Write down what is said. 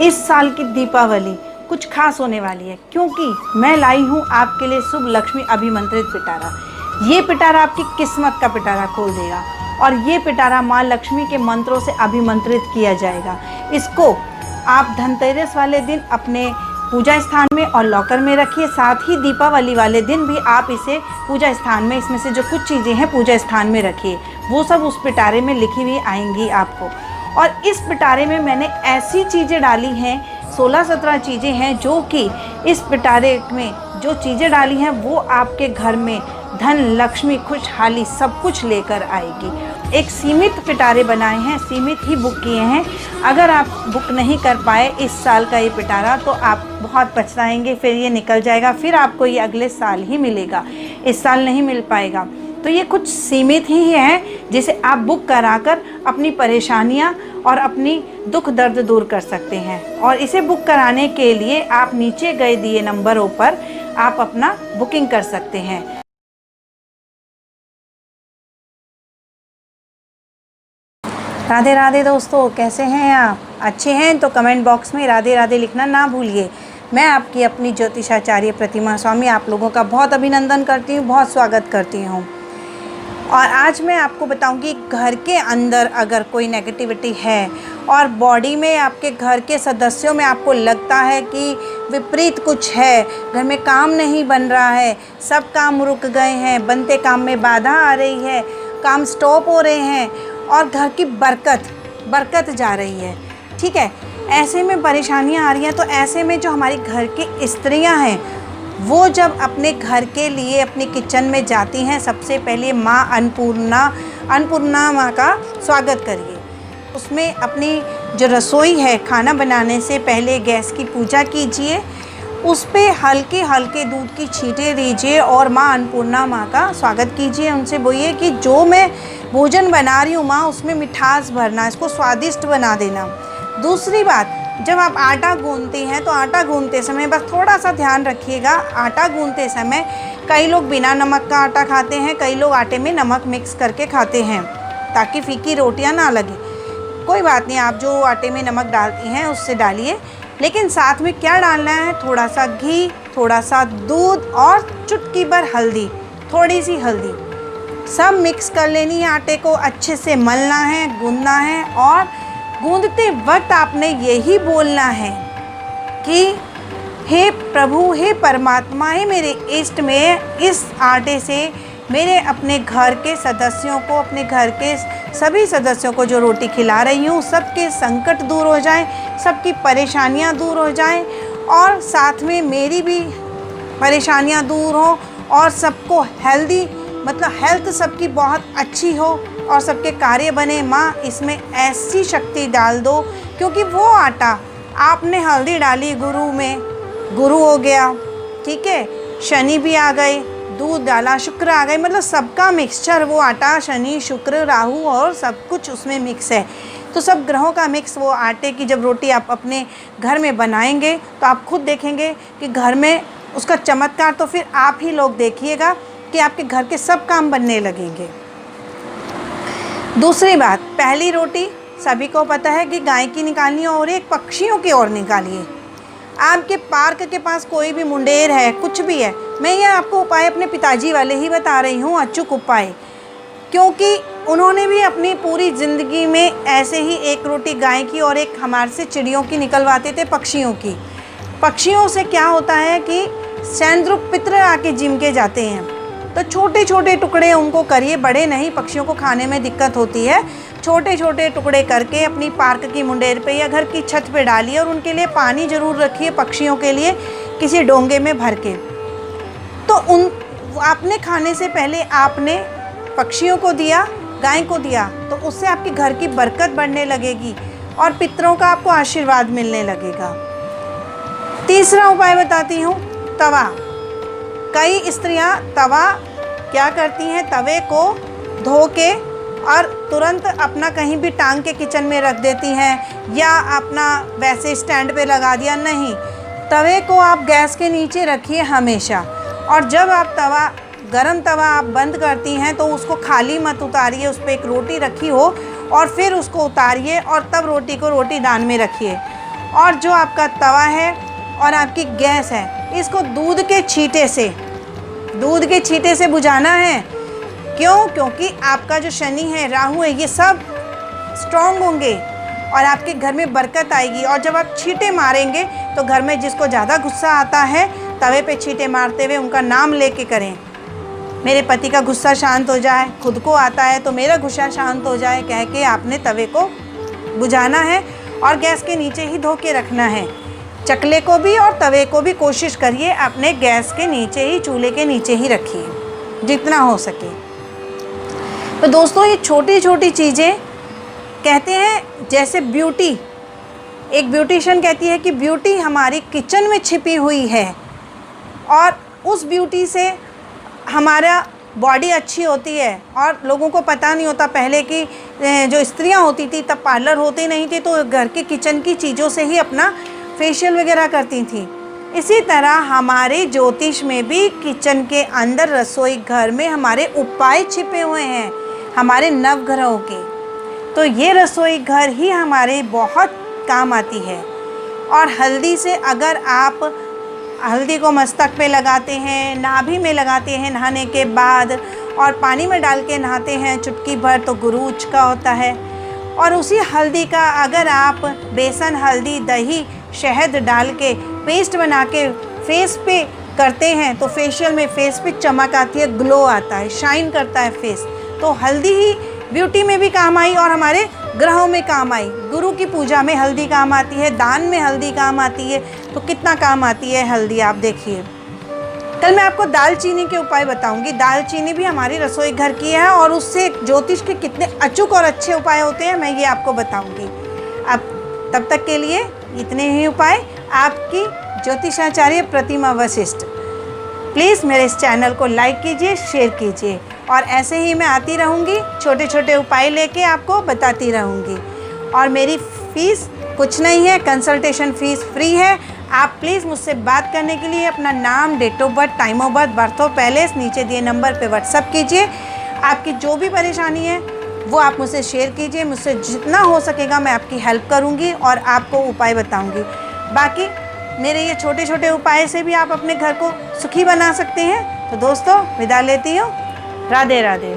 इस साल की दीपावली कुछ खास होने वाली है, क्योंकि मैं लाई हूँ आपके लिए शुभ लक्ष्मी अभिमंत्रित पिटारा। ये पिटारा आपकी किस्मत का पिटारा खोल देगा और ये पिटारा माँ लक्ष्मी के मंत्रों से अभिमंत्रित किया जाएगा। इसको आप धनतेरस वाले दिन अपने पूजा स्थान में और लॉकर में रखिए। साथ ही दीपावली वाले दिन भी आप इसे पूजा स्थान में, इसमें से जो कुछ चीज़ें हैं पूजा स्थान में रखिए। वो सब उस पिटारे में लिखी हुई आएंगी आपको। और इस पिटारे में मैंने ऐसी चीज़ें डाली हैं, 16-17 चीज़ें हैं, जो कि इस पिटारे में जो चीज़ें डाली हैं वो आपके घर में धन, लक्ष्मी, खुशहाली सब कुछ लेकर आएगी। एक सीमित पिटारे बनाए हैं, सीमित ही बुक किए हैं। अगर आप बुक नहीं कर पाए इस साल का ये पिटारा तो आप बहुत पछताएंगे, फिर ये निकल जाएगा, फिर आपको ये अगले साल ही मिलेगा, इस साल नहीं मिल पाएगा। तो ये कुछ सीमित ही है जिसे आप बुक कराकर अपनी परेशानियां और अपनी दुख दर्द दूर कर सकते हैं। और इसे बुक कराने के लिए आप नीचे गए दिए नंबरों पर आप अपना बुकिंग कर सकते हैं। राधे राधे दोस्तों, कैसे हैं आप? अच्छे हैं तो कमेंट बॉक्स में राधे राधे लिखना ना भूलिए। मैं आपकी अपनी ज्योतिषाचार्य प्रतिमा स्वामी आप लोगों का बहुत अभिनंदन करती हूँ, बहुत स्वागत करती हूँ। और आज मैं आपको बताऊंगी, घर के अंदर अगर कोई नेगेटिविटी है और बॉडी में, आपके घर के सदस्यों में आपको लगता है कि विपरीत कुछ है, घर में काम नहीं बन रहा है, सब काम रुक गए हैं, बनते काम में बाधा आ रही है, काम स्टॉप हो रहे हैं और घर की बरकत जा रही है, ठीक है, ऐसे में परेशानियां आ रही हैं। तो ऐसे में जो हमारी घर की स्त्रियां हैं वो जब अपने घर के लिए अपनी किचन में जाती हैं, सबसे पहले माँ अन्नपूर्णा माँ का स्वागत करिए। उसमें अपनी जो रसोई है, खाना बनाने से पहले गैस की पूजा कीजिए, उस पर हल्के हल्के दूध की छींटे दीजिए और माँ अन्नपूर्णा माँ का स्वागत कीजिए। उनसे बोलिए कि जो मैं भोजन बना रही हूँ माँ, उसमें मिठास भरना, इसको स्वादिष्ट बना देना। दूसरी बात, जब आप आटा गूंथते हैं तो आटा गूंथते समय बस थोड़ा सा ध्यान रखिएगा। आटा गूंथते समय कई लोग बिना नमक का आटा खाते हैं, कई लोग आटे में नमक मिक्स करके खाते हैं ताकि फीकी रोटियां ना लगे। कोई बात नहीं, आप जो आटे में नमक डालती हैं उससे डालिए, लेकिन साथ में क्या डालना है, थोड़ा सा घी, थोड़ा सा दूध और चुटकी भर हल्दी, थोड़ी सी हल्दी, सब मिक्स कर लेनी है। आटे को अच्छे से मलना है, गूंदना है और गूंदते वक्त आपने यही बोलना है कि हे प्रभु, हे परमात्मा, हे मेरे इष्ट में, इस आटे से मेरे अपने घर के सदस्यों को, अपने घर के सभी सदस्यों को जो रोटी खिला रही हूँ, सबके संकट दूर हो जाएं, सबकी परेशानियाँ दूर हो जाएं और साथ में मेरी भी परेशानियाँ दूर हो और सबको हेल्दी, मतलब हेल्थ सबकी बहुत अच्छी हो और सबके कार्य बने। माँ, इसमें ऐसी शक्ति डाल दो, क्योंकि वो आटा आपने हल्दी डाली गुरु में, गुरु हो गया, ठीक है, शनि भी आ गए, दूध डाला, शुक्र आ गए, मतलब सबका मिक्सचर वो आटा, शनि, शुक्र, राहु और सब कुछ उसमें मिक्स है। तो सब ग्रहों का मिक्स वो आटे की जब रोटी आप अपने घर में बनाएंगे तो आप खुद देखेंगे कि घर में उसका चमत्कार तो फिर आप ही लोग देखिएगा कि आपके घर के सब काम बनने लगेंगे। दूसरी बात, पहली रोटी सभी को पता है कि गाय की निकालनी है और एक पक्षियों की ओर निकालिए। आपके पार्क के पास कोई भी मुंडेर है, कुछ भी है, मैं ये आपको उपाय अपने पिताजी वाले ही बता रही हूँ, अचूक उपाय, क्योंकि उन्होंने भी अपनी पूरी ज़िंदगी में ऐसे ही एक रोटी गाय की और एक हमारे से चिड़ियों की निकलवाते थे, पक्षियों की। पक्षियों से क्या होता है कि सैंद्रुप पितर आके जिम के जाते हैं, तो छोटे छोटे टुकड़े उनको करिए, बड़े नहीं, पक्षियों को खाने में दिक्कत होती है। छोटे छोटे टुकड़े करके अपनी पार्क की मुंडेर पे या घर की छत पे डालिए और उनके लिए पानी ज़रूर रखिए, पक्षियों के लिए किसी डोंगे में भर के। तो उन आपने खाने से पहले आपने पक्षियों को दिया, गाय को दिया, तो उससे आपके घर की बरकत बढ़ने लगेगी और पितरों का आपको आशीर्वाद मिलने लगेगा। तीसरा उपाय बताती हूँ, तवा। कई स्त्रियां तवा क्या करती हैं, तवे को धो के और तुरंत अपना कहीं भी टांग के किचन में रख देती हैं या अपना वैसे स्टैंड पे लगा दिया। नहीं, तवे को आप गैस के नीचे रखिए हमेशा, और जब आप तवा, गरम तवा आप बंद करती हैं तो उसको खाली मत उतारिए, उस पर एक रोटी रखी हो और फिर उसको उतारिए और तब रोटी को रोटी दान में रखिए। और जो आपका तवा है और आपकी गैस है, इसको दूध के छींटे से बुझाना है। क्यों? क्योंकि आपका जो शनि है, राहु है, ये सब स्ट्रॉन्ग होंगे और आपके घर में बरकत आएगी। और जब आप छींटे मारेंगे तो घर में जिसको ज़्यादा गुस्सा आता है, तवे पे छींटे मारते हुए उनका नाम लेके करें। मेरे पति का गुस्सा शांत हो जाए, खुद को आता है तो मेरा गुस्सा शांत हो जाए, कह के आपने तवे को बुझाना है और गैस के नीचे ही धो के रखना है। चकले को भी और तवे को भी कोशिश करिए अपने गैस के नीचे ही, चूल्हे के नीचे ही रखिए जितना हो सके। तो दोस्तों, ये छोटी छोटी चीज़ें कहते हैं, जैसे ब्यूटी, एक ब्यूटिशियन कहती है कि ब्यूटी हमारी किचन में छिपी हुई है और उस ब्यूटी से हमारा बॉडी अच्छी होती है। और लोगों को पता नहीं होता, पहले की जो स्त्रियां होती थी तब पार्लर होते नहीं थे, तो घर के किचन की चीज़ों से ही अपना फेशियल वगैरह करती थी। इसी तरह हमारे ज्योतिष में भी किचन के अंदर, रसोई घर में हमारे उपाय छिपे हुए हैं, हमारे नवग्रहों के। तो ये रसोई घर ही हमारे बहुत काम आती है। और हल्दी से, अगर आप हल्दी को मस्तक पे लगाते हैं, नाभि में लगाते हैं नहाने के बाद, और पानी में डाल के नहाते हैं चुटकी भर, तो गुरूच का होता है। और उसी हल्दी का अगर आप बेसन, हल्दी, दही, शहद डाल के पेस्ट बना के फेस पे करते हैं तो फेशियल में फेस पे चमक आती है, ग्लो आता है, शाइन करता है फेस। तो हल्दी ही ब्यूटी में भी काम आई और हमारे ग्रहों में काम आई। गुरु की पूजा में हल्दी काम आती है, दान में हल्दी काम आती है, तो कितना काम आती है हल्दी, आप देखिए। कल मैं आपको दालचीनी के उपाय बताऊंगी। दालचीनी भी हमारी रसोई घर की है और उससे ज्योतिष के कितने अचूक और अच्छे उपाय होते हैं, मैं ये आपको बताऊंगी। अब तब तक के लिए इतने ही उपाय। आपकी ज्योतिषाचार्य प्रतिमा वशिष्ठ। प्लीज़ मेरे इस चैनल को लाइक कीजिए, शेयर कीजिए, और ऐसे ही मैं आती रहूँगी, छोटे छोटे उपाय लेके आपको बताती रहूँगी। और मेरी फ़ीस कुछ नहीं है, कंसल्टेशन फ़ीस फ्री है। आप प्लीज़ मुझसे बात करने के लिए अपना नाम, date of birth, time of birth, birth of palace नीचे दिए नंबर पे व्हाट्सअप कीजिए। आपकी जो भी परेशानी है वो आप मुझसे शेयर कीजिए। मुझसे जितना हो सकेगा मैं आपकी हेल्प करूँगी और आपको उपाय बताऊँगी। बाकी मेरे ये छोटे छोटे उपाय से भी आप अपने घर को सुखी बना सकते हैं। तो दोस्तों, विदा लेती हूँ। राधे राधे।